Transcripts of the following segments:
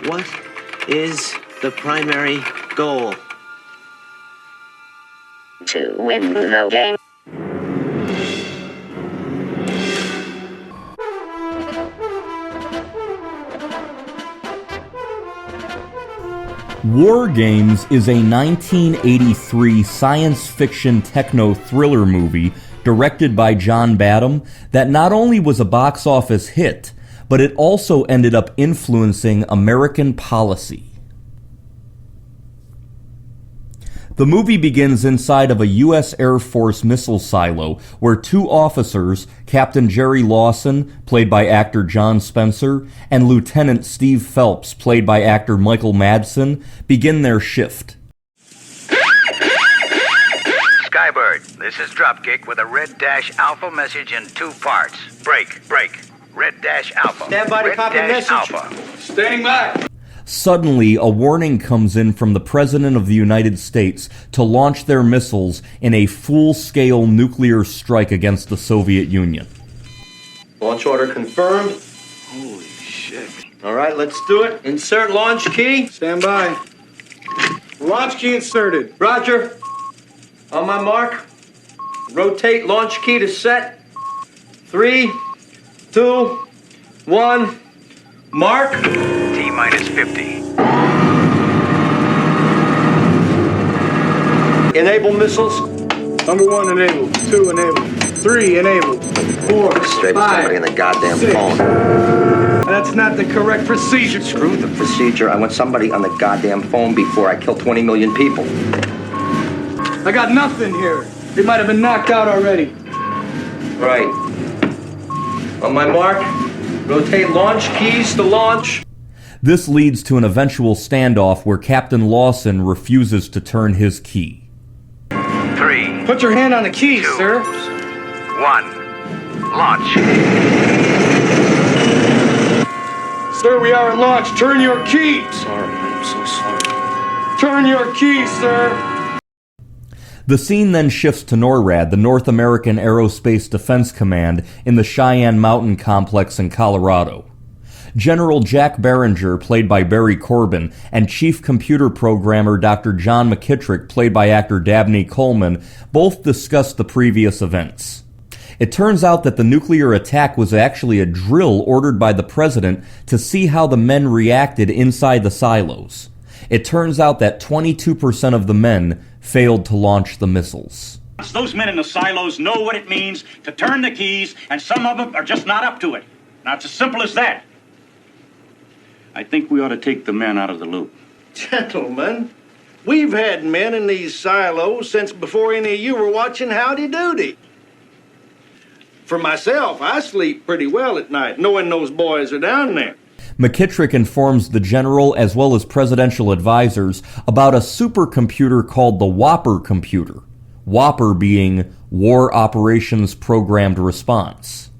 What is the primary goal? To win the game. WarGames is a 1983 science fiction techno thriller movie directed by John Badham that not only was a box office hit, but it also ended up influencing American policy. The movie begins inside of a U.S. Air Force missile silo where two officers, Captain Jerry Lawson, played by actor John Spencer, and Lieutenant Steve Phelps, played by actor Michael Madsen, begin their shift. Skybird, this is Dropkick with a Red Dash Alpha message in 2 parts. Break. Red Dash Alpha. Stand by to copy message. Alpha. Standing by. Suddenly, a warning comes in from the President of the United States to launch their missiles in a full-scale nuclear strike against the Soviet Union. Launch order confirmed. Holy shit. All right, let's do it. Insert launch key. Stand by. Launch key inserted. Roger. On my mark. Rotate launch key to set. 3, 2, 1. Mark. T-minus 50. Enable missiles. Number 1 enabled. 2 enabled. 3 enabled. 4, Straight 5, somebody in the goddamn 6. phone. That's not the correct procedure. Screw the procedure. I want somebody on the goddamn phone before I kill 20 million people. I got nothing here. They might have been knocked out already. Right. On my mark, rotate launch keys to launch. This leads to an eventual standoff where Captain Lawson refuses to turn his key. 3. Put your hand on the keys, 2, sir. 1. Launch. Sir, we are at launch. Turn your keys. Sorry, I'm so sorry. Turn your keys, sir. The scene then shifts to NORAD, the North American Aerospace Defense Command, in the Cheyenne Mountain Complex in Colorado. General Jack Barringer, played by Barry Corbin, and Chief Computer Programmer Dr. John McKittrick, played by actor Dabney Coleman, both discuss the previous events. It turns out that the nuclear attack was actually a drill ordered by the president to see how the men reacted inside the silos. It turns out that 22% of the men failed to launch the missiles. Those men in the silos know what it means to turn the keys, and some of them are just not up to it. Now, it's as simple as that. I think we ought to take the men out of the loop. Gentlemen, we've had men in these silos since before any of you were watching Howdy Doody. For myself, I sleep pretty well at night, knowing those boys are down there. McKittrick informs the general as well as presidential advisors about a supercomputer called the WOPR computer, WOPR being War Operations Programmed Response.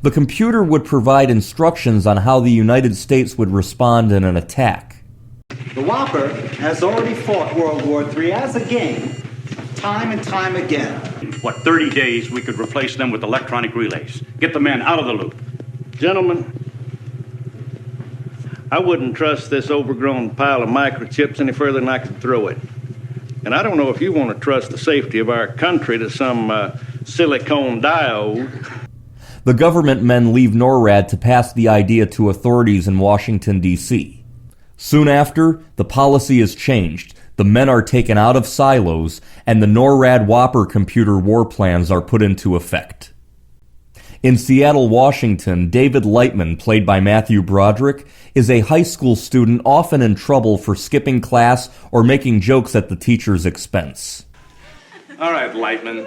The computer would provide instructions on how the United States would respond in an attack. The WOPR has already fought World War III as a game, time and time again. In, 30 days, we could replace them with electronic relays. Get the men out of the loop. Gentlemen, I wouldn't trust this overgrown pile of microchips any further than I could throw it. And I don't know if you want to trust the safety of our country to some silicone diode. The government men leave NORAD to pass the idea to authorities in Washington, D.C. Soon after, the policy is changed. The men are taken out of silos, and the NORAD WOPR computer war plans are put into effect. In Seattle, Washington, David Lightman, played by Matthew Broderick, is a high school student often in trouble for skipping class or making jokes at the teacher's expense. All right, Lightman.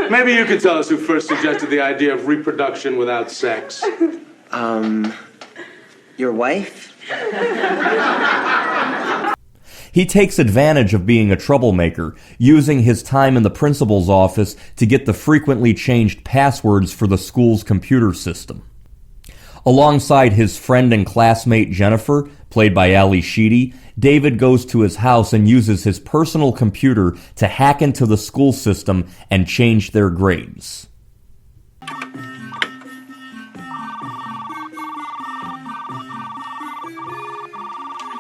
Maybe you could tell us who first suggested the idea of reproduction without sex. Your wife? He takes advantage of being a troublemaker, using his time in the principal's office to get the frequently changed passwords for the school's computer system. Alongside his friend and classmate Jennifer, played by Sheedy, David goes to his house and uses his personal computer to hack into the school system and change their grades.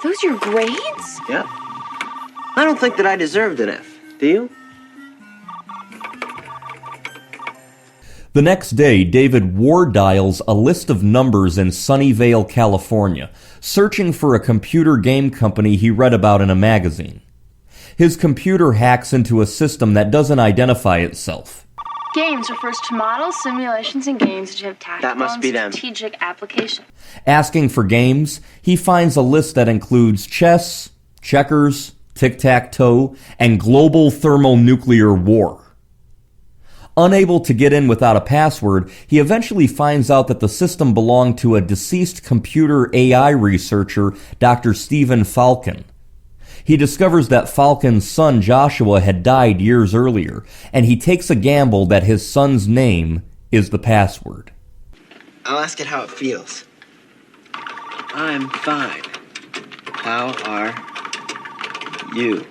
Those your grades? Yep. I don't think that I deserved an F. Do you? The next day, David war dials a list of numbers in Sunnyvale, California, searching for a computer game company he read about in a magazine. His computer hacks into a system that doesn't identify itself. Games refers to models, simulations, and games which have tactical and strategic application. Asking for games, he finds a list that includes chess, checkers, tic-tac-toe, and global thermonuclear war. Unable to get in without a password, he eventually finds out that the system belonged to a deceased computer AI researcher, Dr. Stephen Falcon. He discovers that Falcon's son Joshua had died years earlier, and he takes a gamble that his son's name is the password. I'll ask it how it feels. I'm fine. How are you?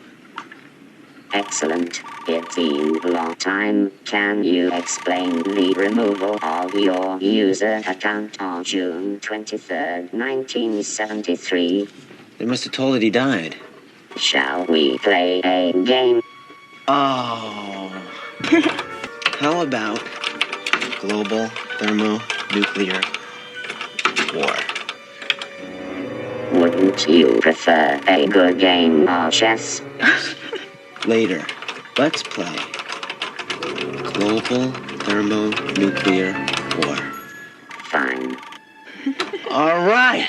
Excellent. It's been a long time. Can you explain the removal of your user account on June 23rd, 1973? They must have told it he died. Shall we play a game? Oh. How about global thermonuclear war? Wouldn't you prefer a good game of chess? Later, let's play global thermonuclear war. Fine. All right.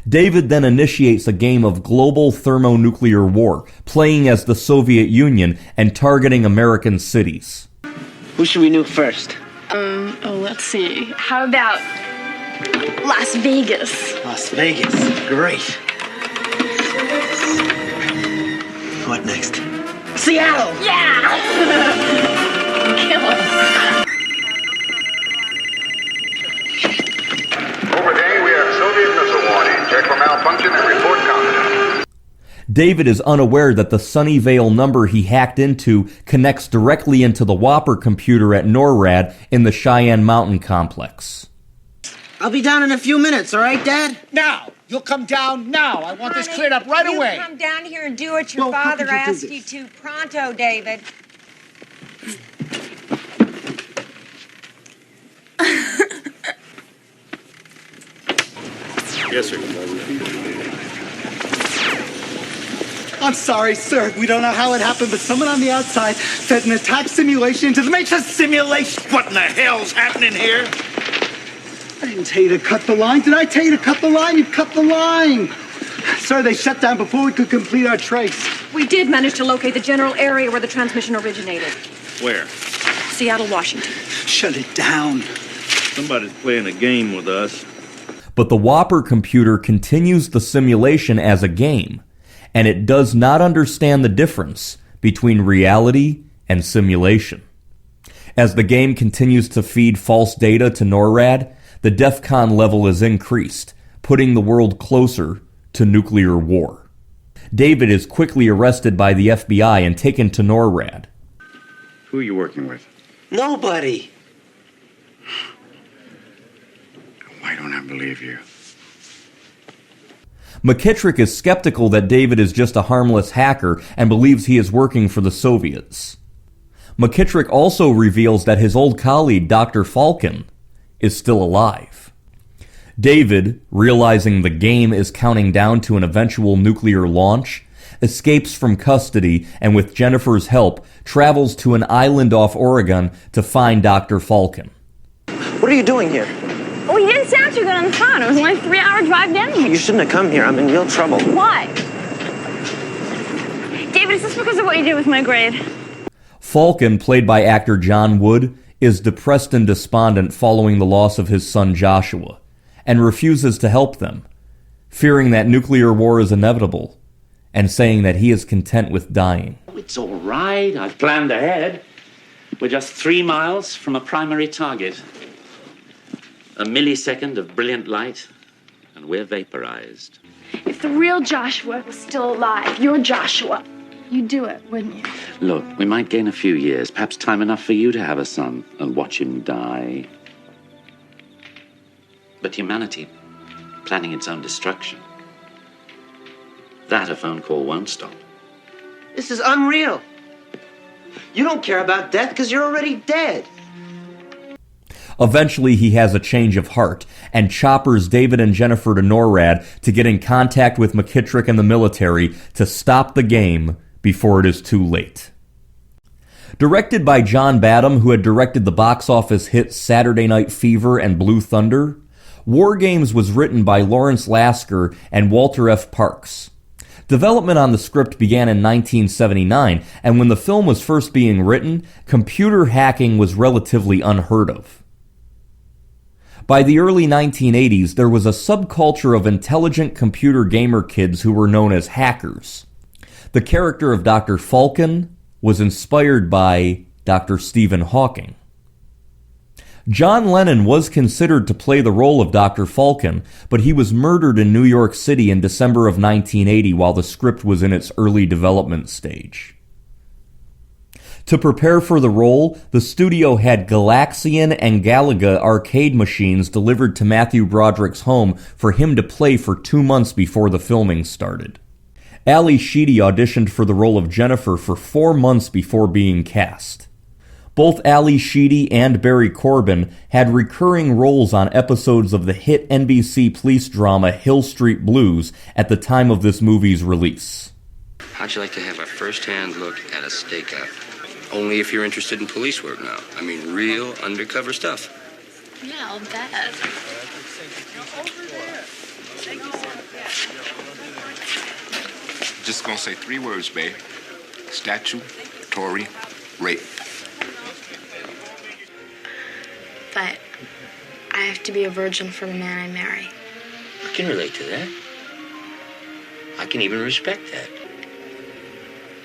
David then initiates a game of global thermonuclear war, playing as the Soviet Union and targeting American cities. Who should we nuke first? Let's see. How about Las Vegas? Las Vegas. Great. What next? Seattle! Yeah! Kill him. Overday, we have Soviet missile warning. Check for malfunction and report competent. David is unaware that the Sunnyvale number he hacked into connects directly into the WOPR computer at NORAD in the Cheyenne Mountain complex. I'll be down in a few minutes, all right, Dad? Now! You'll come down now. I want this cleared up right away. Come down here and do what your father asked you to. Pronto, David. Yes, sir. I'm sorry, sir. We don't know how it happened, but someone on the outside fed an attack simulation into the Matrix simulation. What in the hell's happening here? I didn't tell you to cut the line. Did I tell you to cut the line? You cut the line. Sir, they shut down before we could complete our trace. We did manage to locate the general area where the transmission originated. Where? Seattle, Washington. Shut it down. Somebody's playing a game with us. But the WOPR computer continues the simulation as a game, and it does not understand the difference between reality and simulation. As the game continues to feed false data to NORAD, the DEFCON level is increased, putting the world closer to nuclear war. David is quickly arrested by the FBI and taken to NORAD. Who are you working with? Nobody. Why don't I believe you? McKittrick is skeptical that David is just a harmless hacker and believes he is working for the Soviets. McKittrick also reveals that his old colleague, Dr. Falcon, is still alive. David, realizing the game is counting down to an eventual nuclear launch, escapes from custody and with Jennifer's help travels to an island off Oregon to find Dr. Falcon. What are you doing here? Well, you didn't sound too good on the phone. It was only a 3-hour drive down here. You shouldn't have come here. I'm in real trouble. Why? David, is this because of what you did with my grade? Falcon, played by actor John Wood, is depressed and despondent following the loss of his son Joshua, and refuses to help them, fearing that nuclear war is inevitable, and saying that he is content with dying. It's all right. I've planned ahead. We're just 3 miles from a primary target. A millisecond of brilliant light, and we're vaporized. If the real Joshua was still alive, your Joshua, you'd do it, wouldn't you? Look, we might gain a few years, perhaps time enough for you to have a son and watch him die. But humanity, planning its own destruction, That a phone call won't stop. This is unreal. You don't care about death because you're already dead. Eventually, he has a change of heart and choppers David and Jennifer to NORAD to get in contact with McKittrick and the military to stop the game before it is too late. Directed by John Badham, who had directed the box office hits Saturday Night Fever and Blue Thunder, WarGames was written by Lawrence Lasker and Walter F. Parks. Development on the script began in 1979, and when the film was first being written, computer hacking was relatively unheard of. By the early 1980s, there was a subculture of intelligent computer gamer kids who were known as hackers. The character of Dr. Falcon was inspired by Dr. Stephen Hawking. John Lennon was considered to play the role of Dr. Falcon, but he was murdered in New York City in December of 1980 while the script was in its early development stage. To prepare for the role, the studio had Galaxian and Galaga arcade machines delivered to Matthew Broderick's home for him to play for 2 months before the filming started. Ali Sheedy auditioned for the role of Jennifer for 4 months before being cast. Both Ali Sheedy and Barry Corbin had recurring roles on episodes of the hit NBC police drama Hill Street Blues at the time of this movie's release. How'd you like to have a first-hand look at a stakeout? Only if you're interested in police work now. I mean, real undercover stuff. Yeah, I'll bet. Just gonna say 3 words, babe. Statutory rape. But I have to be a virgin for the man I marry. I can relate to that. I can even respect that.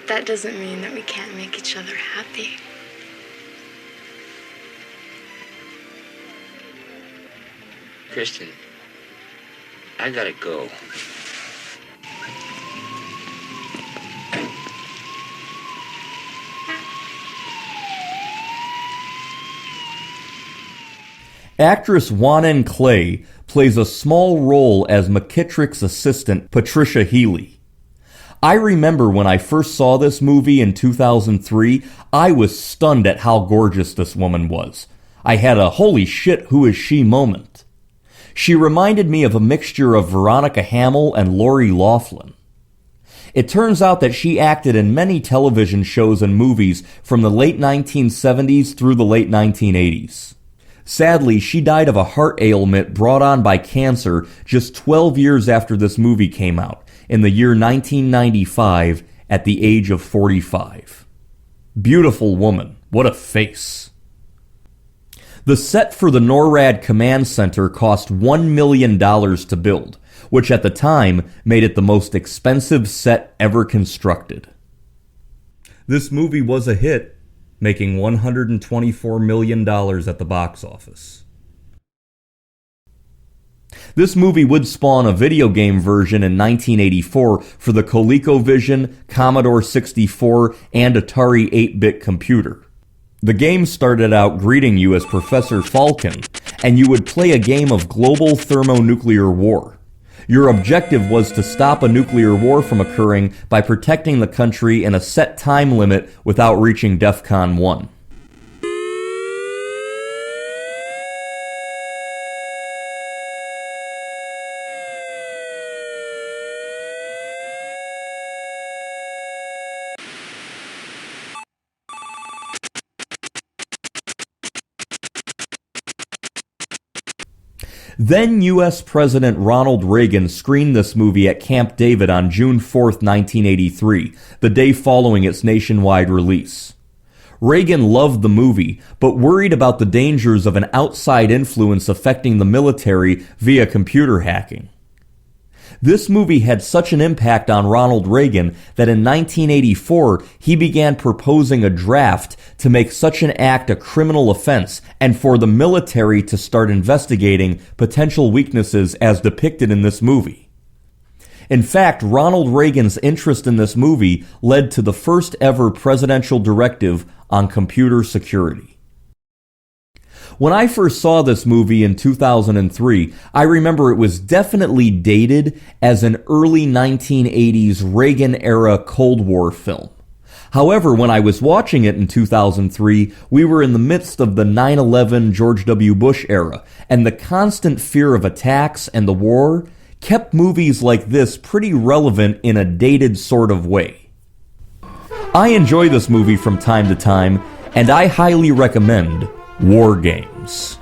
That doesn't mean that we can't make each other happy. Kristen, I gotta go. Actress Wanen Clay plays a small role as McKittrick's assistant, Patricia Healy. I remember when I first saw this movie in 2003, I was stunned at how gorgeous this woman was. I had a holy shit, who is she moment. She reminded me of a mixture of Veronica Hamill and Lori Loughlin. It turns out that she acted in many television shows and movies from the late 1970s through the late 1980s. Sadly, she died of a heart ailment brought on by cancer just 12 years after this movie came out, in the year 1995, at the age of 45. Beautiful woman. What a face. The set for the NORAD command center cost $1 million to build, which at the time made it the most expensive set ever constructed. This movie was a hit, making $124 million at the box office. This movie would spawn a video game version in 1984 for the ColecoVision, Commodore 64, and Atari 8-bit computer. The game started out greeting you as Professor Falcon, and you would play a game of global thermonuclear war. Your objective was to stop a nuclear war from occurring by protecting the country in a set time limit without reaching DEFCON 1. Then U.S. President Ronald Reagan screened this movie at Camp David on June 4, 1983, the day following its nationwide release. Reagan loved the movie, but worried about the dangers of an outside influence affecting the military via computer hacking. This movie had such an impact on Ronald Reagan that in 1984 he began proposing a draft to make such an act a criminal offense and for the military to start investigating potential weaknesses as depicted in this movie. In fact, Ronald Reagan's interest in this movie led to the first ever presidential directive on computer security. When I first saw this movie in 2003, I remember it was definitely dated as an early 1980s Reagan-era Cold War film. However, when I was watching it in 2003, we were in the midst of the 9/11 George W. Bush era, and the constant fear of attacks and the war kept movies like this pretty relevant in a dated sort of way. I enjoy this movie from time to time, and I highly recommend WarGames.